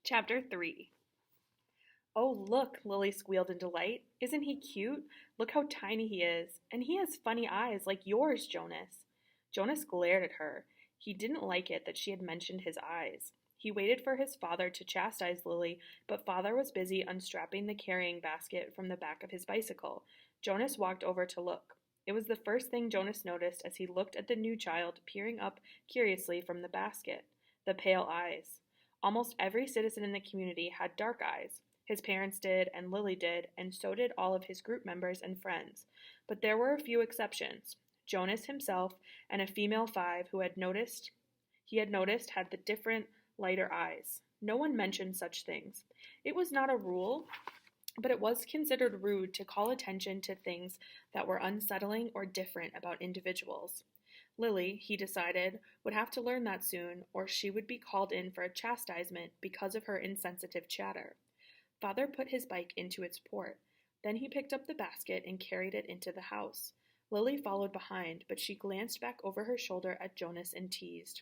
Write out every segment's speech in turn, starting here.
Chapter 3. "Oh, look," Lily squealed in delight. "Isn't he cute? Look how tiny he is. And he has funny eyes like yours, Jonas." Jonas glared at her. He didn't like it that she had mentioned his eyes. He waited for his father to chastise Lily, but father was busy unstrapping the carrying basket from the back of his bicycle. Jonas walked over to look. It was the first thing Jonas noticed as he looked at the new child peering up curiously from the basket. The pale eyes. Almost every citizen in the community had dark eyes. His parents did, and Lily did, and so did all of his group members and friends. But there were a few exceptions. Jonas himself and a female 5 who he had noticed had the different, lighter eyes. No one mentioned such things. It was not a rule, but it was considered rude to call attention to things that were unsettling or different about individuals. Lily, he decided, would have to learn that soon, or she would be called in for a chastisement because of her insensitive chatter. Father put his bike into its port. Then he picked up the basket and carried it into the house. Lily followed behind, but she glanced back over her shoulder at Jonas and teased.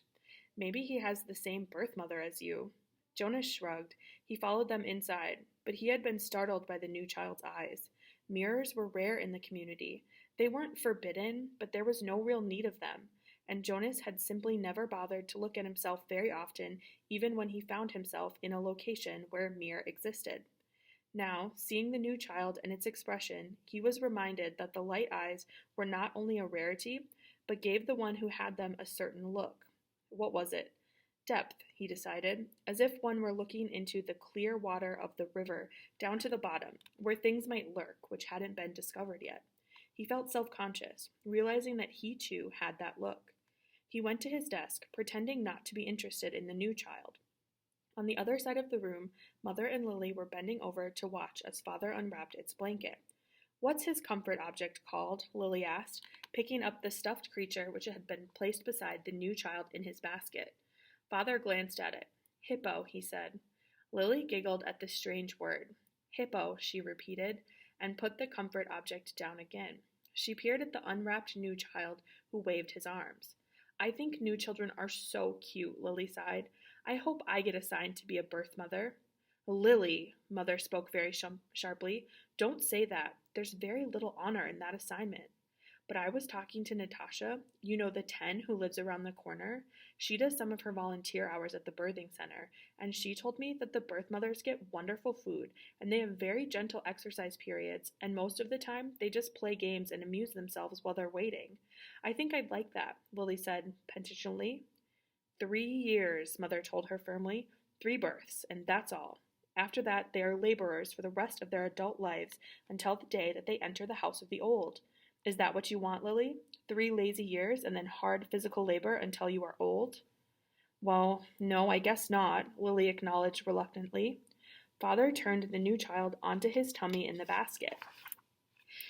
"Maybe he has the same birth mother as you." Jonas shrugged. He followed them inside, but he had been startled by the new child's eyes. Mirrors were rare in the community. They weren't forbidden, but there was no real need of them, and Jonas had simply never bothered to look at himself very often, even when he found himself in a location where a mirror existed. Now, seeing the new child and its expression, he was reminded that the light eyes were not only a rarity, but gave the one who had them a certain look. What was it? Depth, he decided, as if one were looking into the clear water of the river down to the bottom, where things might lurk which hadn't been discovered yet. He felt self-conscious, realizing that he too had that look. He went to his desk, pretending not to be interested in the new child. On the other side of the room, Mother and Lily were bending over to watch as Father unwrapped its blanket. "What's his comfort object called?" Lily asked, picking up the stuffed creature which had been placed beside the new child in his basket. Father glanced at it. "Hippo," he said. Lily giggled at the strange word. "Hippo," she repeated, and put the comfort object down again. She peered at the unwrapped new child who waved his arms. "I think new children are so cute," Lily sighed. "I hope I get assigned to be a birth mother." "Lily," Mother spoke very sharply, "don't say that. There's very little honor in that assignment." "But I was talking to Natasha, you know, the 10 who lives around the corner. She does some of her volunteer hours at the birthing center, and she told me that the birth mothers get wonderful food, and they have very gentle exercise periods, and most of the time they just play games and amuse themselves while they're waiting. I think I'd like that," Lily said petulantly. 3 years, Mother told her firmly. 3 births, and that's all. After that, they are laborers for the rest of their adult lives until the day that they enter the house of the old. Is that what you want, Lily? 3 lazy years and then hard physical labor until you are old? "Well, no, I guess not," Lily acknowledged reluctantly. Father turned the new child onto his tummy in the basket.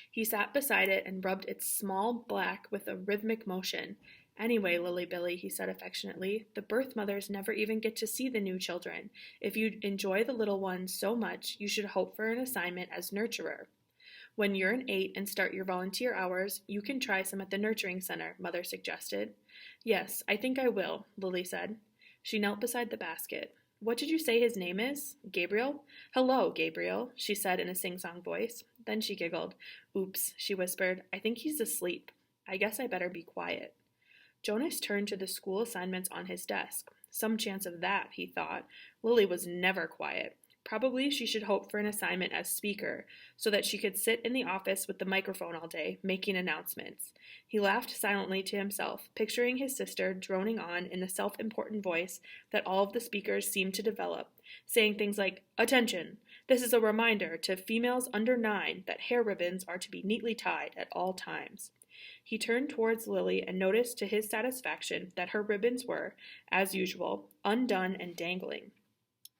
He sat beside it and rubbed its small back with a rhythmic motion. "Anyway, Lily Billy," he said affectionately, "the birth mothers never even get to see the new children. If you enjoy the little ones so much, you should hope for an assignment as nurturer. When you're an 8 and start your volunteer hours, you can try some at the nurturing center," Mother suggested. "Yes, I think I will," Lily said. She knelt beside the basket. "What did you say his name is? Gabriel?" "Hello, Gabriel," she said in a sing-song voice. Then she giggled. "Oops," she whispered. "I think he's asleep. I guess I better be quiet." Jonas turned to the school assignments on his desk. Some chance of that, he thought. Lily was never quiet. Probably she should hope for an assignment as speaker, so that she could sit in the office with the microphone all day, making announcements. He laughed silently to himself, picturing his sister droning on in the self-important voice that all of the speakers seemed to develop, saying things like, "Attention! This is a reminder to females under 9 that hair ribbons are to be neatly tied at all times." He turned towards Lily and noticed to his satisfaction that her ribbons were, as usual, undone and dangling.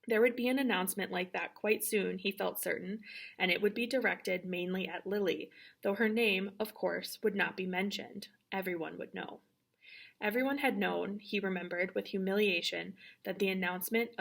There would be an announcement like that quite soon, he felt certain, and it would be directed mainly at Lily, though her name, of course, would not be mentioned. Everyone would know. Everyone had known, he remembered with humiliation, that the announcement,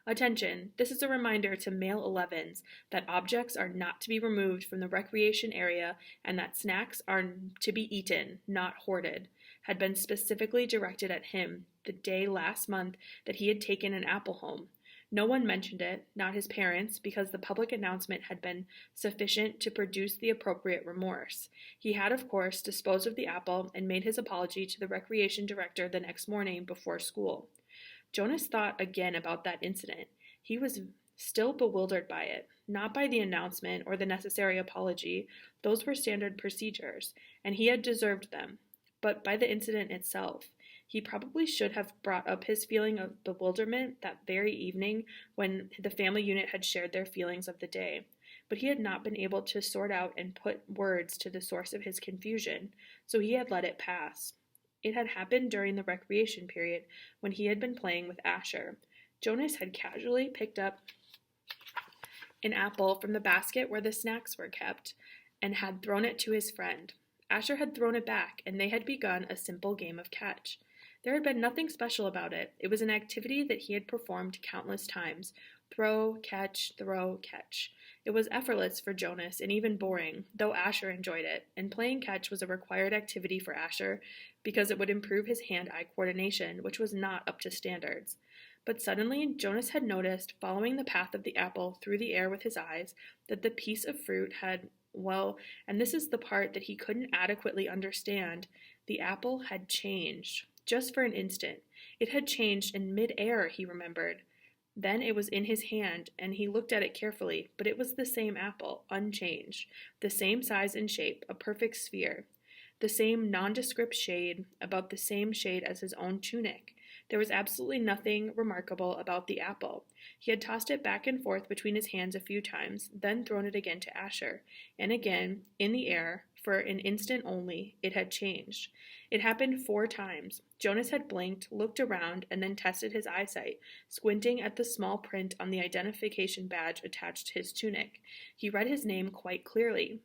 Attention, this is a reminder to male 11s that objects are not to be removed from the recreation area and that snacks are to be eaten, not hoarded, had been specifically directed at him the day last month that he had taken an apple home. No one mentioned it, not his parents, because the public announcement had been sufficient to produce the appropriate remorse. He had, of course, disposed of the apple and made his apology to the recreation director the next morning before school. Jonas thought again about that incident. He was still bewildered by it, not by the announcement or the necessary apology. Those were standard procedures, and he had deserved them, but by the incident itself. He probably should have brought up his feeling of bewilderment that very evening when the family unit had shared their feelings of the day, but he had not been able to sort out and put words to the source of his confusion, so he had let it pass. It had happened during the recreation period when he had been playing with Asher. Jonas had casually picked up an apple from the basket where the snacks were kept and had thrown it to his friend. Asher had thrown it back, and they had begun a simple game of catch. There had been nothing special about it. It was an activity that he had performed countless times. Throw, catch, throw, catch. It was effortless for Jonas and even boring, though Asher enjoyed it, and playing catch was a required activity for Asher because it would improve his hand-eye coordination, which was not up to standards. But suddenly, Jonas had noticed, following the path of the apple through the air with his eyes, that the piece of fruit had, and this is the part that he couldn't adequately understand, the apple had changed. Just for an instant. It had changed in mid-air, he remembered. Then it was in his hand, and he looked at it carefully, but it was the same apple, unchanged, the same size and shape, a perfect sphere, the same nondescript shade, about the same shade as his own tunic. There was absolutely nothing remarkable about the apple. He had tossed it back and forth between his hands a few times, then thrown it again to Asher, and again, in the air, for an instant only, it had changed. It happened 4 times. Jonas had blinked, looked around, and then tested his eyesight, squinting at the small print on the identification badge attached to his tunic. He read his name quite clearly.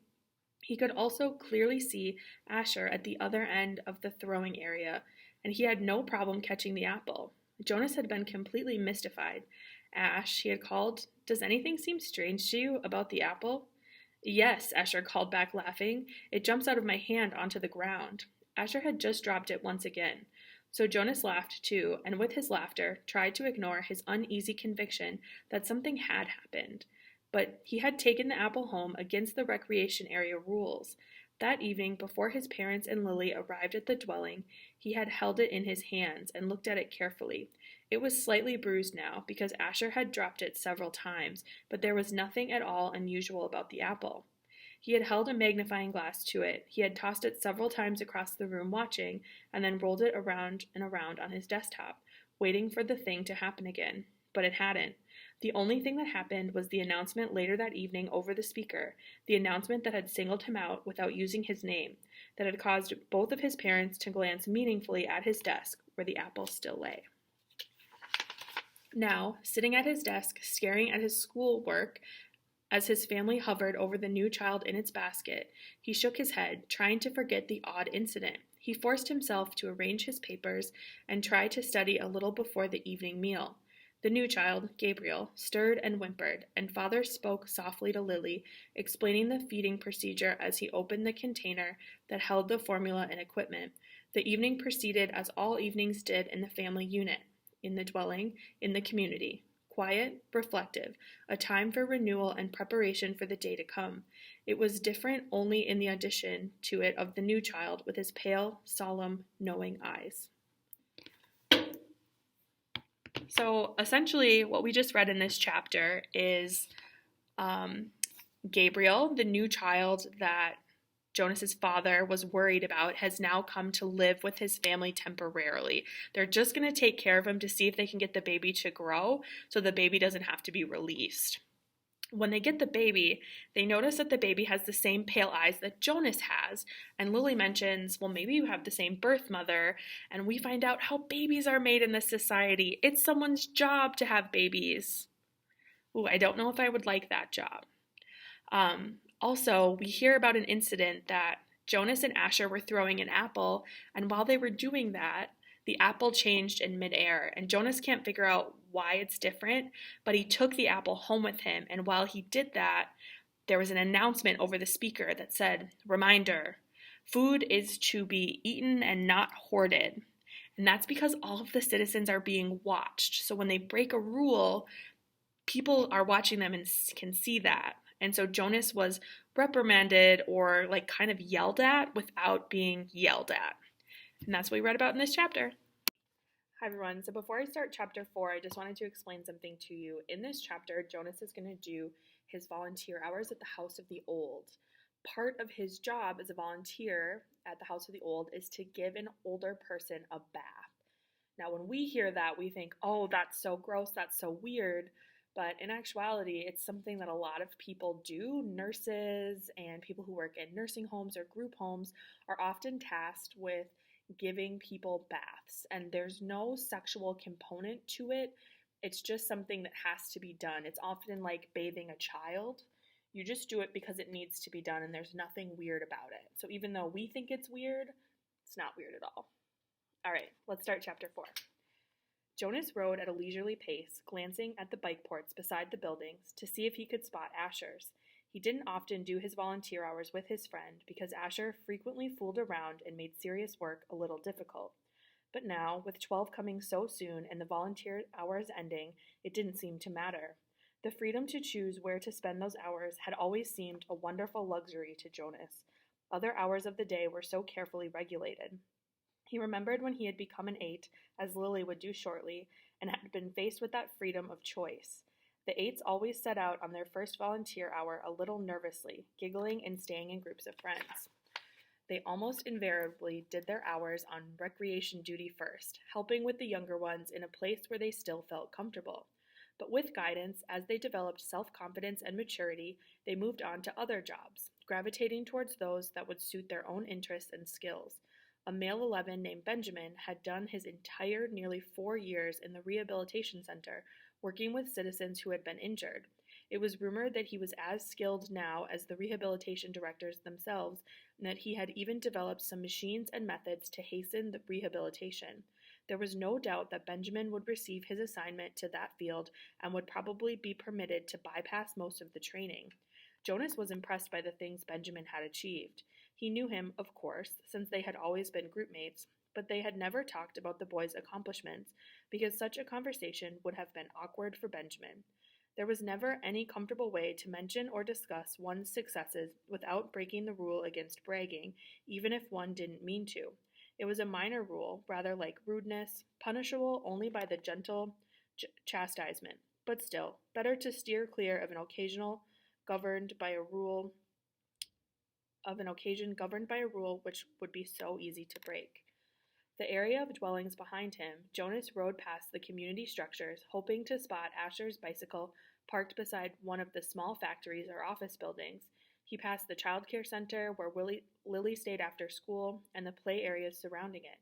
He could also clearly see Asher at the other end of the throwing area, and he had no problem catching the apple. Jonas had been completely mystified. Ash, he had called, "Does anything seem strange to you about the apple?" "Yes," Asher called back, laughing. "It jumps out of my hand onto the ground." Asher had just dropped it once again. So Jonas laughed too, and with his laughter tried to ignore his uneasy conviction that something had happened. But he had taken the apple home against the recreation area rules. That evening, before his parents and Lily arrived at the dwelling, he had held it in his hands and looked at it carefully. It was slightly bruised now, because Asher had dropped it several times, but there was nothing at all unusual about the apple. He had held a magnifying glass to it. He had tossed it several times across the room watching, and then rolled it around and around on his desktop, waiting for the thing to happen again. But it hadn't. The only thing that happened was the announcement later that evening over the speaker, the announcement that had singled him out without using his name, that had caused both of his parents to glance meaningfully at his desk, where the apple still lay. Now, sitting at his desk, staring at his schoolwork, as his family hovered over the new child in its basket, he shook his head, trying to forget the odd incident. He forced himself to arrange his papers and try to study a little before the evening meal. The new child, Gabriel, stirred and whimpered, and father spoke softly to Lily, explaining the feeding procedure as he opened the container that held the formula and equipment. The evening proceeded as all evenings did in the family unit, in the dwelling, in the community. Quiet, reflective, a time for renewal and preparation for the day to come. It was different only in the addition to it of the new child with his pale, solemn, knowing eyes. So essentially what we just read in this chapter is Gabriel, the new child that Jonas's father was worried about, has now come to live with his family temporarily. They're just going to take care of him to see if they can get the baby to grow so the baby doesn't have to be released. When they get the baby, they notice that the baby has the same pale eyes that Jonas has. And Lily mentions, well, maybe you have the same birth mother. And we find out how babies are made in this society. It's someone's job to have babies. Ooh, I don't know if I would like that job. Also, we hear about an incident that Jonas and Asher were throwing an apple, and while they were doing that, the apple changed in midair, and Jonas can't figure out why it's different, but he took the apple home with him, and while he did that, there was an announcement over the speaker that said, "Reminder, food is to be eaten and not hoarded." And that's because all of the citizens are being watched, so when they break a rule, people are watching them and can see that. And so Jonas was reprimanded or like kind of yelled at without being yelled at. And that's what we read about in this chapter. Hi everyone. So before I start chapter 4, I just wanted to explain something to you. In this chapter, Jonas is going to do his volunteer hours at the House of the Old. Part of his job as a volunteer at the House of the Old is to give an older person a bath. Now, when we hear that, we think, oh, that's so gross, that's so weird. But in actuality, it's something that a lot of people do. Nurses and people who work in nursing homes or group homes are often tasked with giving people baths. And there's no sexual component to it. It's just something that has to be done. It's often like bathing a child. You just do it because it needs to be done, and there's nothing weird about it. So even though we think it's weird, it's not weird at all. All right, let's start chapter 4. Jonas rode at a leisurely pace, glancing at the bike ports beside the buildings to see if he could spot Asher's. He didn't often do his volunteer hours with his friend because Asher frequently fooled around and made serious work a little difficult. But now, with 12 coming so soon and the volunteer hours ending, it didn't seem to matter. The freedom to choose where to spend those hours had always seemed a wonderful luxury to Jonas. Other hours of the day were so carefully regulated. He remembered when he had become an 8, as Lily would do shortly, and had been faced with that freedom of choice. The 8s always set out on their first volunteer hour a little nervously, giggling and staying in groups of friends. They almost invariably did their hours on recreation duty first, helping with the younger ones in a place where they still felt comfortable. But with guidance, as they developed self-confidence and maturity, they moved on to other jobs, gravitating towards those that would suit their own interests and skills. A male 11 named Benjamin had done his entire nearly 4 years in the rehabilitation center, working with citizens who had been injured. It was rumored that he was as skilled now as the rehabilitation directors themselves, and that he had even developed some machines and methods to hasten the rehabilitation. There was no doubt that Benjamin would receive his assignment to that field and would probably be permitted to bypass most of the training. Jonas was impressed by the things Benjamin had achieved. He knew him, of course, since they had always been groupmates, but they had never talked about the boy's accomplishments, because such a conversation would have been awkward for Benjamin. There was never any comfortable way to mention or discuss one's successes without breaking the rule against bragging, even if one didn't mean to. It was a minor rule, rather like rudeness, punishable only by the gentle chastisement, but still, better to steer clear of an occasion governed by a rule which would be so easy to break. The area of dwellings behind him, Jonas rode past the community structures, hoping to spot Asher's bicycle parked beside one of the small factories or office buildings. He passed the child care center where Lily stayed after school and the play areas surrounding it.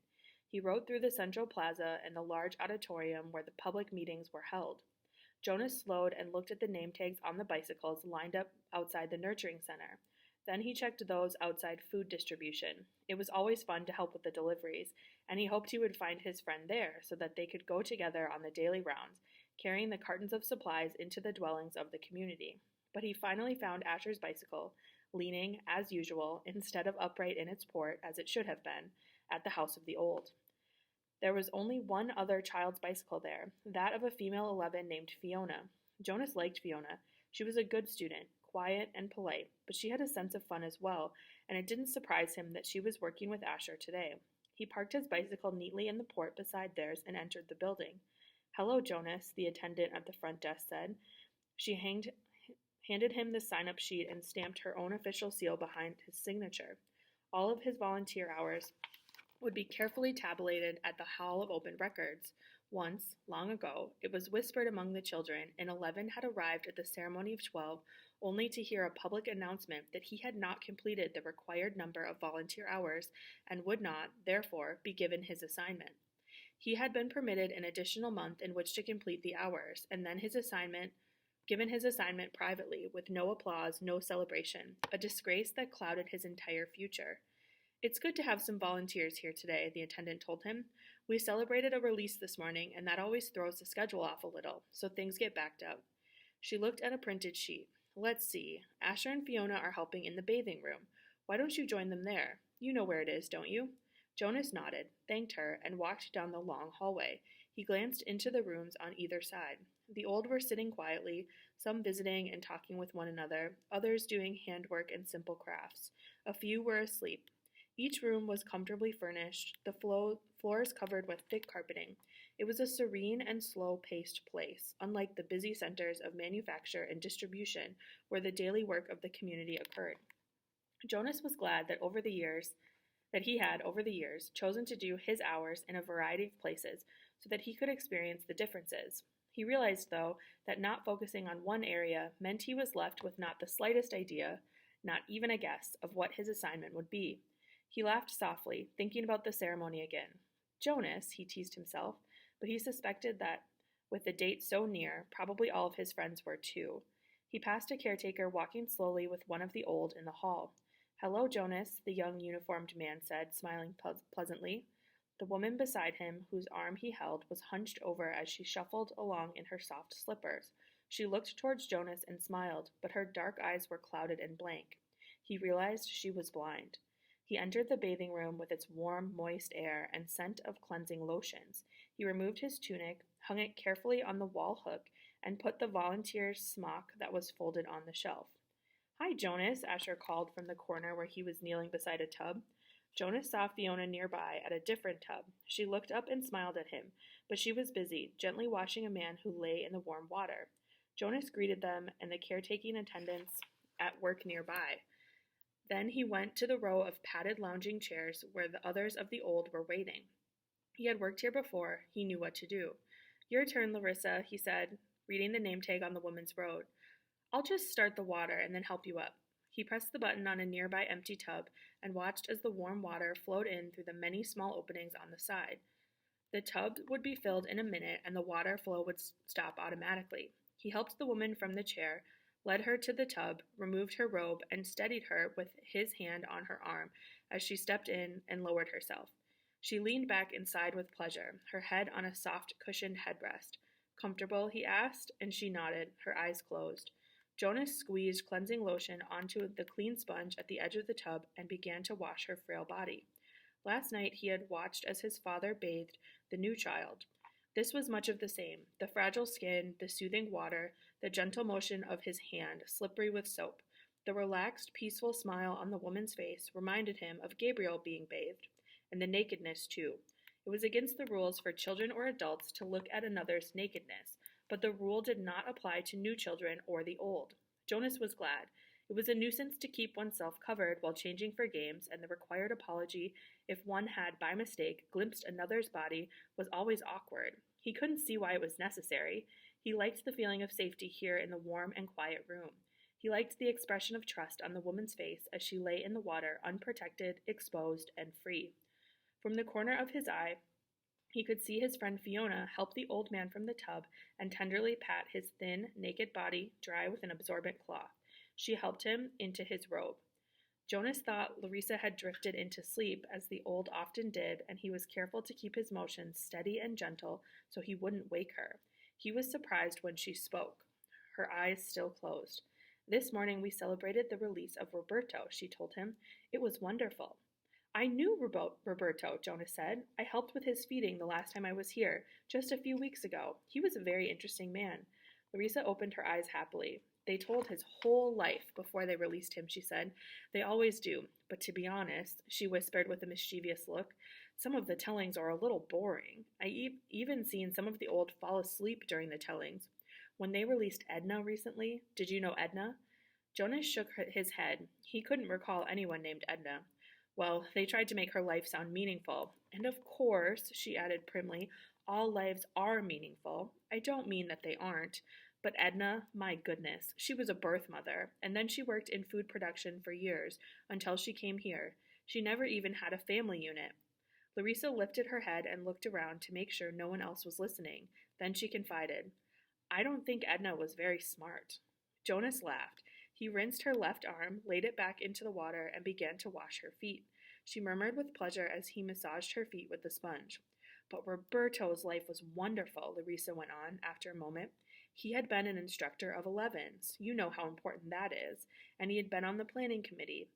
He rode through the central plaza and the large auditorium where the public meetings were held. Jonas slowed and looked at the name tags on the bicycles lined up outside the nurturing center. Then he checked those outside food distribution. It was always fun to help with the deliveries, and he hoped he would find his friend there so that they could go together on the daily rounds, carrying the cartons of supplies into the dwellings of the community. But he finally found Asher's bicycle, leaning, as usual, instead of upright in its port, as it should have been, at the House of the Old. There was only one other child's bicycle there, that of a female 11 named Fiona. Jonas liked Fiona. She was a good student, quiet and polite, but she had a sense of fun as well, and it didn't surprise him that she was working with Asher today. He parked his bicycle neatly in the port beside theirs and entered the building. "Hello, Jonas," the attendant at the front desk said. She handed him the sign-up sheet and stamped her own official seal behind his signature. All of his volunteer hours would be carefully tabulated at the Hall of Open Records. Once, long ago, it was whispered among the children, and 11 had arrived at the ceremony of 12 only to hear a public announcement that he had not completed the required number of volunteer hours and would not, therefore, be given his assignment. He had been permitted an additional month in which to complete the hours, and then given his assignment privately, with no applause, no celebration, a disgrace that clouded his entire future. "It's good to have some volunteers here today," the attendant told him. "We celebrated a release this morning, and that always throws the schedule off a little, so things get backed up." She looked at a printed sheet. "Let's see. Asher and Fiona are helping in the bathing room. Why don't you join them there? You know where it is, don't you?" Jonas nodded, thanked her, and walked down the long hallway. He glanced into the rooms on either side. The old were sitting quietly, some visiting and talking with one another, others doing handwork and simple crafts. A few were asleep. Each room was comfortably furnished, the floors covered with thick carpeting. It was a serene and slow-paced place, unlike the busy centers of manufacture and distribution where the daily work of the community occurred. Jonas was glad that he had, over the years, chosen to do his hours in a variety of places so that he could experience the differences. He realized, though, that not focusing on one area meant he was left with not the slightest idea, not even a guess, of what his assignment would be. He laughed softly, thinking about the ceremony again. Jonas, he teased himself, but he suspected that, with the date so near, probably all of his friends were too. He passed a caretaker walking slowly with one of the old in the hall. "Hello, Jonas," the young uniformed man said, smiling pleasantly. The woman beside him, whose arm he held, was hunched over as she shuffled along in her soft slippers. She looked towards Jonas and smiled, but her dark eyes were clouded and blank. He realized she was blind. He entered the bathing room with its warm, moist air and scent of cleansing lotions. He removed his tunic, hung it carefully on the wall hook, and put the volunteer's smock that was folded on the shelf. "Hi, Jonas," Asher called from the corner where he was kneeling beside a tub. Jonas saw Fiona nearby at a different tub. She looked up and smiled at him, but she was busy, gently washing a man who lay in the warm water. Jonas greeted them and the caretaking attendants at work nearby. Then he went to the row of padded lounging chairs where the others of the old were waiting. He had worked here before. He knew what to do. "Your turn, Larissa," he said, reading the name tag on the woman's robe. "I'll just start the water and then help you up." He pressed the button on a nearby empty tub and watched as the warm water flowed in through the many small openings on the side. The tub would be filled in a minute and the water flow would stop automatically. He helped the woman from the chair, led her to the tub, removed her robe, and steadied her with his hand on her arm as she stepped in and lowered herself. She leaned back and sighed with pleasure, her head on a soft, cushioned headrest. "Comfortable?" he asked, and she nodded, her eyes closed. Jonas squeezed cleansing lotion onto the clean sponge at the edge of the tub and began to wash her frail body. Last night he had watched as his father bathed the new child. This was much of the same, the fragile skin, the soothing water, the gentle motion of his hand, slippery with soap. The relaxed, peaceful smile on the woman's face reminded him of Gabriel being bathed, and the nakedness too. It was against the rules for children or adults to look at another's nakedness, but the rule did not apply to new children or the old. Jonas was glad. It was a nuisance to keep oneself covered while changing for games, and the required apology if one had, by mistake, glimpsed another's body was always awkward. He couldn't see why it was necessary. He liked the feeling of safety here in the warm and quiet room. He liked the expression of trust on the woman's face as she lay in the water, unprotected, exposed, and free. From the corner of his eye, he could see his friend Fiona help the old man from the tub and tenderly pat his thin, naked body dry with an absorbent cloth. She helped him into his robe. Jonas thought Larissa had drifted into sleep, as the old often did, and he was careful to keep his motions steady and gentle so he wouldn't wake her. He was surprised when she spoke, her eyes still closed. "This morning we celebrated the release of Roberto," she told him. "It was wonderful." "I knew Roberto," Jonas said. "I helped with his feeding the last time I was here, just a few weeks ago. He was a very interesting man." Larissa opened her eyes happily. "They told his whole life before they released him," she said. "They always do. But to be honest," she whispered with a mischievous look, "some of the tellings are a little boring. I even seen some of the old fall asleep during the tellings. When they released Edna recently, did you know Edna?" Jonas shook his head. He couldn't recall anyone named Edna. "Well, they tried to make her life sound meaningful. And of course," she added primly, "all lives are meaningful. I don't mean that they aren't. But Edna, my goodness, she was a birth mother, and then she worked in food production for years, until she came here. She never even had a family unit." Larissa lifted her head and looked around to make sure no one else was listening. Then she confided, "I don't think Edna was very smart." Jonas laughed. He rinsed her left arm, laid it back into the water, and began to wash her feet. She murmured with pleasure as he massaged her feet with the sponge. "But Roberto's life was wonderful," Larissa went on after a moment. "He had been an instructor of 11s. You know how important that is. And he had been on the planning committee.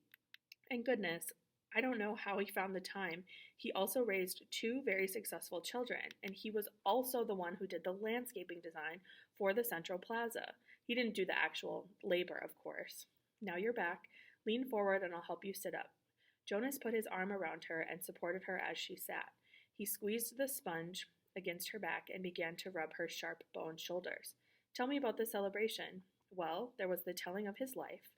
And goodness, I don't know how he found the time. He also raised two very successful children, and he was also the one who did the landscaping design for the Central Plaza. He didn't do the actual labor, of course. Now you're back. Lean forward and I'll help you sit up. Jonas put his arm around her and supported her as she sat. He squeezed the sponge against her back and began to rub her sharp boned shoulders. Tell me about the celebration. Well, there was the telling of his life.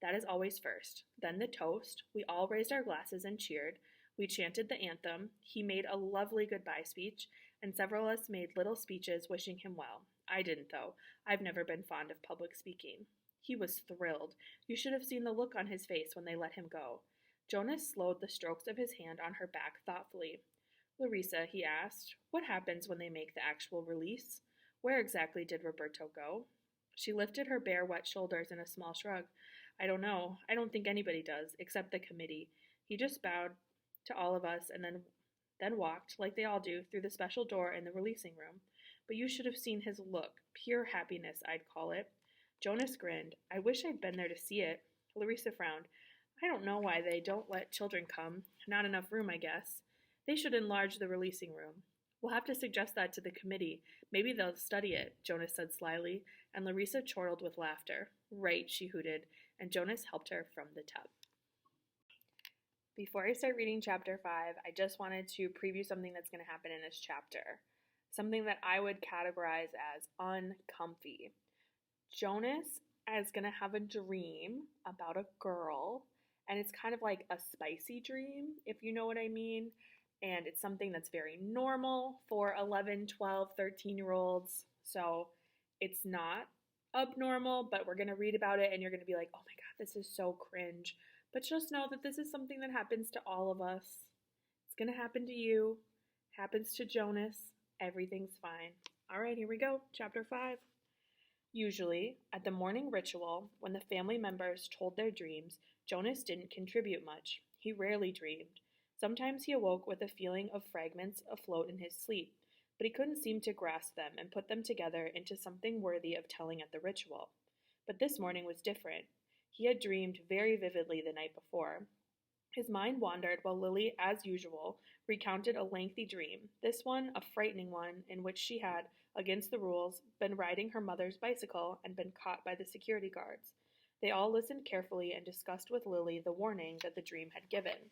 That is always first. Then the toast. We all raised our glasses and cheered. We chanted the anthem. He made a lovely goodbye speech, and several of us made little speeches wishing him well. I didn't, though. I've never been fond of public speaking. He was thrilled. You should have seen the look on his face when they let him go. Jonas slowed the strokes of his hand on her back thoughtfully. Larissa, he asked, what happens when they make the actual release? Where exactly did Roberto go? She lifted her bare, wet shoulders in a small shrug. I don't know. I don't think anybody does, except the committee. He just bowed to all of us and then walked, like they all do, through the special door in the releasing room. But you should have seen his look. Pure happiness, I'd call it. Jonas grinned. I wish I'd been there to see it. Larissa frowned. I don't know why they don't let children come. Not enough room, I guess. They should enlarge the releasing room. We'll have to suggest that to the committee. Maybe they'll study it, Jonas said slyly, and Larissa chortled with laughter. Right, she hooted, and Jonas helped her from the tub. Before I start reading chapter 5, I just wanted to preview something that's going to happen in this chapter. Something that I would categorize as uncomfy. Jonas is going to have a dream about a girl, and it's kind of like a spicy dream, if you know what I mean. And it's something that's very normal for 11, 12, 13-year-olds. So it's not abnormal, but we're going to read about it and you're going to be like, oh my God, this is so cringe. But just know that this is something that happens to all of us. It's going to happen to you. Happens to Jonas. Everything's fine. All right, here we go. Chapter 5. Usually, at the morning ritual, when the family members told their dreams, Jonas didn't contribute much. He rarely dreamed. Sometimes he awoke with a feeling of fragments afloat in his sleep, but he couldn't seem to grasp them and put them together into something worthy of telling at the ritual. But this morning was different. He had dreamed very vividly the night before. His mind wandered while Lily, as usual, recounted a lengthy dream, this one a frightening one in which she had, against the rules, been riding her mother's bicycle and been caught by the security guards. They all listened carefully and discussed with Lily the warning that the dream had given.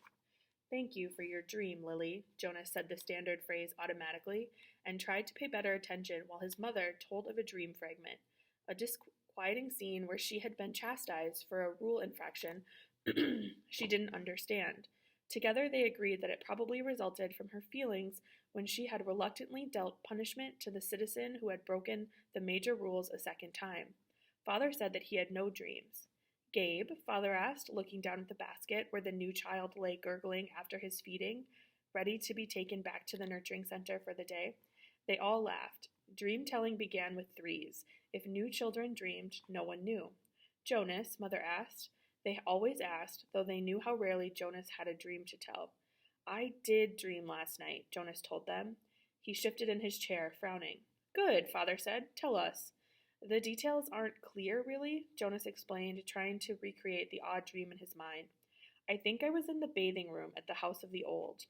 Thank you for your dream, Lily, Jonas said the standard phrase automatically and tried to pay better attention while his mother told of a dream fragment, a disquieting scene where she had been chastised for a rule infraction she didn't understand. Together they agreed that it probably resulted from her feelings when she had reluctantly dealt punishment to the citizen who had broken the major rules a second time. Father said that he had no dreams. Gabe, Father asked, looking down at the basket where the new child lay gurgling after his feeding, ready to be taken back to the nurturing center for the day. They all laughed. Dream-telling began with threes. If new children dreamed, no one knew. Jonas, Mother asked. They always asked, though they knew how rarely Jonas had a dream to tell. I did dream last night, Jonas told them. He shifted in his chair, frowning. Good, Father said. Tell us. The details aren't clear, really, Jonas explained, trying to recreate the odd dream in his mind. I think I was in the bathing room at the House of the Old.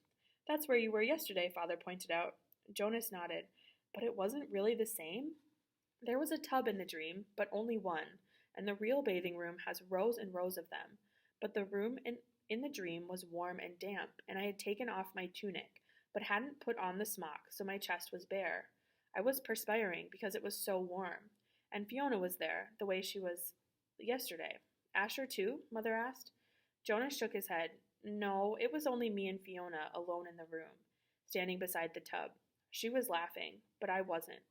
That's where you were yesterday, Father pointed out. Jonas nodded. But it wasn't really the same? There was a tub in the dream, but only one, and the real bathing room has rows and rows of them. But the room in the dream was warm and damp, and I had taken off my tunic, but hadn't put on the smock, so my chest was bare. I was perspiring because it was so warm. And Fiona was there, the way she was yesterday. Asher too? Mother asked. Jonas shook his head. No, it was only me and Fiona alone in the room, standing beside the tub. She was laughing, but I wasn't.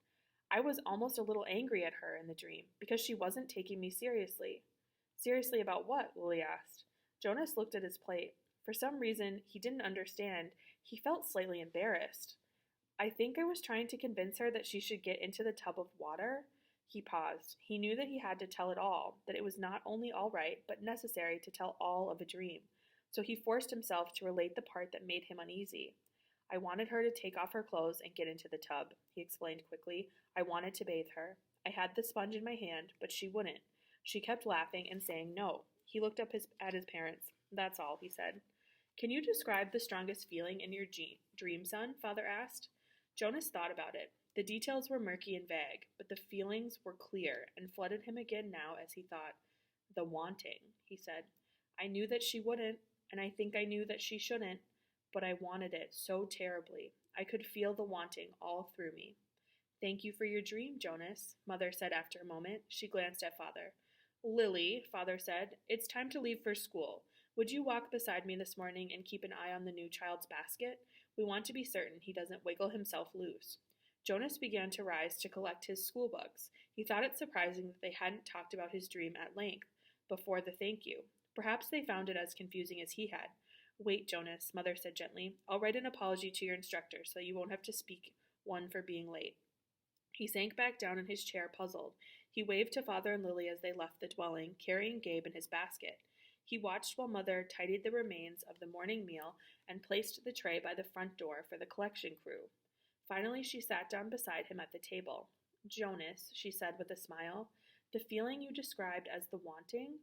I was almost a little angry at her in the dream, because she wasn't taking me seriously. Seriously about what? Lily asked. Jonas looked at his plate. For some reason he didn't understand. He felt slightly embarrassed. I think I was trying to convince her that she should get into the tub of water. He paused. He knew that he had to tell it all, that it was not only all right, but necessary to tell all of a dream. So he forced himself to relate the part that made him uneasy. I wanted her to take off her clothes and get into the tub, he explained quickly. I wanted to bathe her. I had the sponge in my hand, but she wouldn't. She kept laughing and saying no. He looked up at his parents. That's all, he said. Can you describe the strongest feeling in your dream, son? Father asked. Jonas thought about it. The details were murky and vague, but the feelings were clear and flooded him again now as he thought. The wanting, he said. I knew that she wouldn't, and I think I knew that she shouldn't, but I wanted it so terribly. I could feel the wanting all through me. Thank you for your dream, Jonas, Mother said after a moment. She glanced at Father. Lily, Father said, it's time to leave for school. Would you walk beside me this morning and keep an eye on the new child's basket? We want to be certain he doesn't wiggle himself loose. Jonas began to rise to collect his school books. He thought it surprising that they hadn't talked about his dream at length before the thank you. Perhaps they found it as confusing as he had. Wait, Jonas, Mother said gently. I'll write an apology to your instructor so you won't have to speak one for being late. He sank back down in his chair, puzzled. He waved to Father and Lily as they left the dwelling, carrying Gabe in his basket. He watched while Mother tidied the remains of the morning meal and placed the tray by the front door for the collection crew. Finally, she sat down beside him at the table. Jonas, she said with a smile, the feeling you described as the wanting?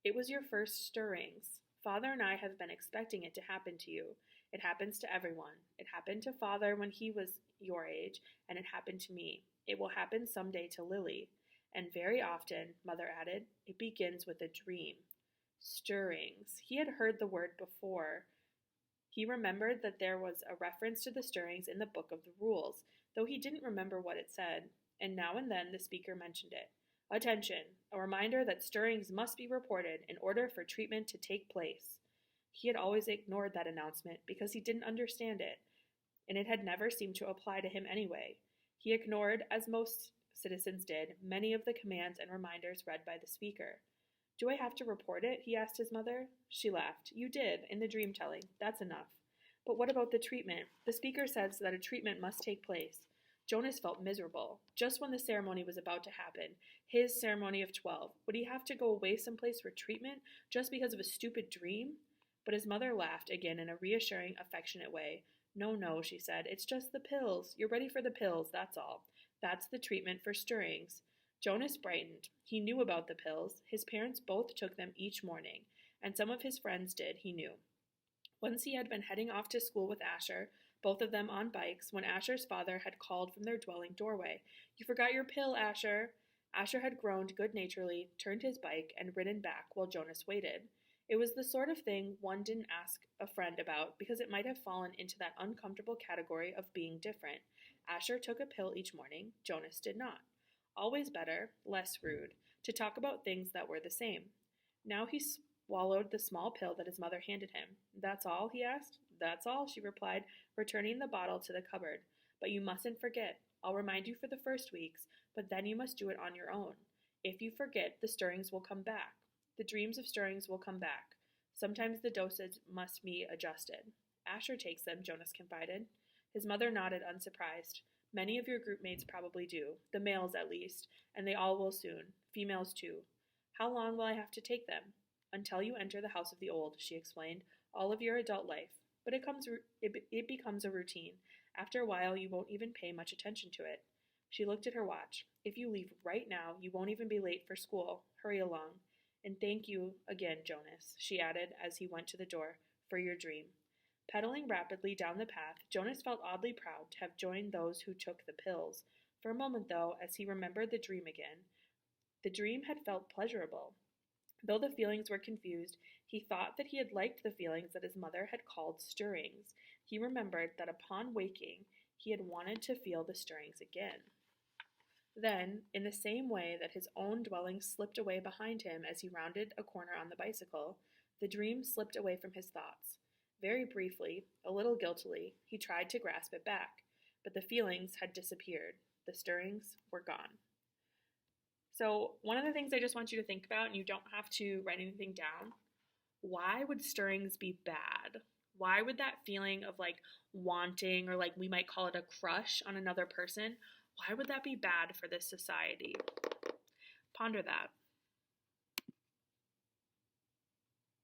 It was your first stirrings. Father and I have been expecting it to happen to you. It happens to everyone. It happened to Father when he was your age, and it happened to me. It will happen someday to Lily. And very often, Mother added, it begins with a dream. Stirrings. He had heard the word before. He remembered that there was a reference to the stirrings in the book of the rules, though he didn't remember what it said, and now and then the speaker mentioned it. Attention, a reminder that stirrings must be reported in order for treatment to take place. He had always ignored that announcement because he didn't understand it, and it had never seemed to apply to him anyway. He ignored, as most citizens did, many of the commands and reminders read by the speaker. Do I have to report it? He asked his mother. She laughed. You did, in the dream telling. That's enough. But what about the treatment? The speaker says that a treatment must take place. Jonas felt miserable. Just when the ceremony was about to happen, his ceremony of 12, would he have to go away someplace for treatment just because of a stupid dream? But his mother laughed again in a reassuring, affectionate way. No, she said. It's just the pills. You're ready for the pills, that's all. That's the treatment for stirrings. Jonas brightened. He knew about the pills. His parents both took them each morning, and some of his friends did, he knew. Once he had been heading off to school with Asher, both of them on bikes, when Asher's father had called from their dwelling doorway. You forgot your pill, Asher. Asher had groaned good-naturedly, turned his bike, and ridden back while Jonas waited. It was the sort of thing one didn't ask a friend about because it might have fallen into that uncomfortable category of being different. Asher took a pill each morning. Jonas did not. Always better, less rude, to talk about things that were the same. Now he swallowed the small pill that his mother handed him. That's all? He asked. That's all, she replied, returning the bottle to the cupboard. But you mustn't forget. I'll remind you for the first weeks, but then you must do it on your own. If you forget, the stirrings will come back. The dreams of stirrings will come back. Sometimes the dosage must be adjusted. Asher takes them, Jonas confided. His mother nodded, unsurprised. Many of your group mates probably do, the males at least, and they all will soon, females too. How long will I have to take them? Until you enter the house of the old, she explained, all of your adult life. But it becomes a routine. After a while, you won't even pay much attention to it. She looked at her watch. If you leave right now, you won't even be late for school. Hurry along. And thank you again, Jonas, she added as he went to the door, for your dream. Pedaling rapidly down the path, Jonas felt oddly proud to have joined those who took the pills. For a moment, though, as he remembered the dream again, the dream had felt pleasurable. Though the feelings were confused, he thought that he had liked the feelings that his mother had called stirrings. He remembered that upon waking, he had wanted to feel the stirrings again. Then, in the same way that his own dwelling slipped away behind him as he rounded a corner on the bicycle, the dream slipped away from his thoughts. Very briefly, a little guiltily, he tried to grasp it back, but the feelings had disappeared. The stirrings were gone. So, one of the things I just want you to think about, and you don't have to write anything down, why would stirrings be bad? Why would that feeling of like wanting, or like we might call it a crush on another person, why would that be bad for this society? Ponder that.